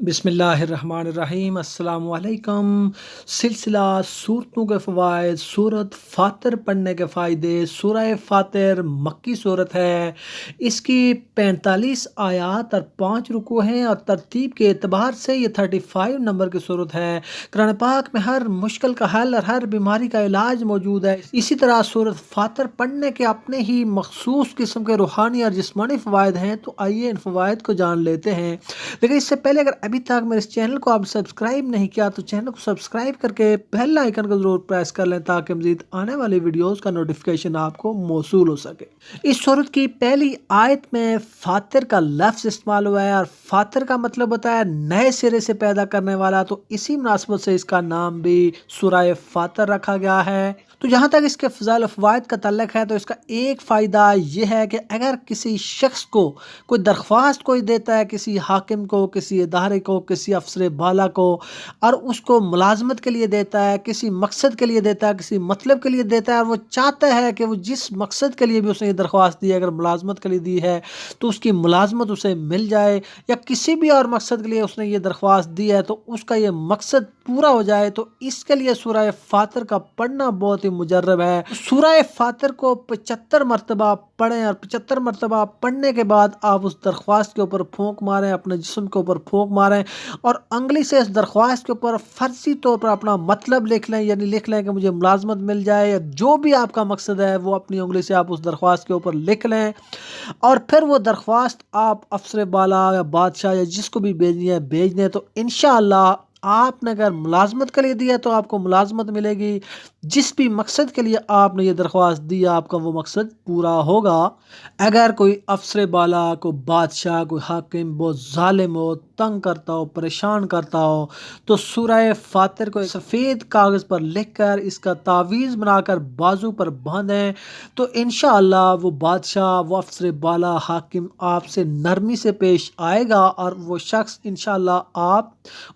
बिस्मिल्लाहिर्रहमानिर्रहीम अस्सलाम वालेकुम। सिलसिला सूरतों के फ़वाइद, सूरत फ़ातिर पढ़ने के फ़ायदे। सूरह फ़ातिर मक्की सूरत है। इसकी 45 आयात और 5 रुकू हैं और तरतीब के एतबार से ये 35 नंबर की सूरत है। कुरान पाक में हर मुश्किल का हल और हर बीमारी का इलाज मौजूद है। इसी तरह सूरत फ़ातिर पढ़ने के अपने ही मखसूस किस्म के रूहानी और जिस्मानी फ़वाइद हैं। तो आइए इन फ़वाइद को जान लेते हैं। लेकिन इससे पहले अगर अभी तक मेरे इस चैनल को आप सब्सक्राइब नहीं किया तो चैनल को सब्सक्राइब करके बेल आइकन को जरूर प्रेस कर लें ताकि मजीद आने वाली वीडियोस का नोटिफिकेशन आपको मौसूल हो सके। इस सूरत की पहली आयत में फातिर का लफ्ज इस्तेमाल हुआ है और फातिर का मतलब होता है नए सिरे से पैदा करने वाला। तो इसी मुनासबत से इसका नाम भी सूरह फातिर रखा गया है। तो जहाँ तक इसके फ़ज़ाइल व फ़वाइद का तल्लुक़ है तो इसका एक फ़ायदा यह है कि अगर किसी शख्स को कोई दरख्वास्त कोई देता है, किसी हाकिम को, किसी इदारे को, किसी अफसर बाला को, और उसको मुलाजमत के लिए देता है, किसी मकसद के लिए देता है, किसी मतलब के लिए देता है, और वो चाहता है कि वो जिस मकसद के लिए भी उसने ये दरख्वास्त दी है, अगर मुलाजमत के लिए दी है तो उसकी मुलाजमत उसे मिल जाए, या किसी भी और मकसद के लिए उसने ये दरख्वास्त दी है तो उसका ये मकसद पूरा हो जाए, तो इसके लिए सूरह फातिर का पढ़ना बहुत ही मुजर्रब है। सूरह फातिर को 75 मरतबा पढ़ें और 75 मरतबा पढ़ने के बाद आप उस दरख्वास्त के ऊपर फूंक मारें, अपने जिस्म के ऊपर फूंक मारें और अंगली से इस दरख्वास्त के ऊपर फर्जी तौर पर अपना मतलब लिख लें, यानी लिख लें कि मुझे मुलाजमत मिल जाए, या जो भी आपका मकसद है वो अपनी उंगली से आप उस दरख्वास्त के ऊपर लिख लें। और फिर वो दरख्वास्त आप अफसर बाला या बादशाह या जिसको भी भेजनी है भेज दें। तो इंशाअल्लाह आपने अगर मुलाजमत के लिए दिया तो आपको मुलाजमत मिलेगी, जिस भी मकसद के लिए आपने ये दरख्वास्त दी आपका वो मकसद पूरा होगा। अगर कोई अफसर बाला, कोई बादशाह, कोई हाकिम बहुत ज़ालिम हो, तंग करता हो, परेशान करता हो, तो सूरह फातिर को सफ़ेद कागज़ पर लिख कर इसका तावीज़ बनाकर बाजू पर बांधें। तो इंशाअल्लाह वो बादशाह, वो अफसर बाला, हाकिम आपसे नरमी से पेश आएगा और वो शख्स इंशाअल्लाह आप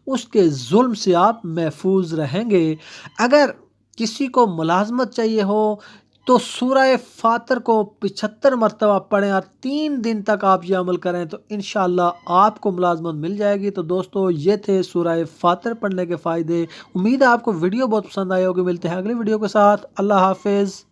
उसके जुल्म से आप महफूज रहेंगे। अगर किसी को मुलाजमत चाहिए हो तो सूरह फातिर को 75 मरतबा पढ़ें और 3 दिन तक आप ये अमल करें तो इंशाअल्लाह आपको मुलाजमत मिल जाएगी। तो दोस्तों ये थे सूरह फातिर पढ़ने के फ़ायदे। उम्मीद है आपको वीडियो बहुत पसंद आई होगी। मिलते हैं अगली वीडियो के साथ। अल्लाह हाफिज़।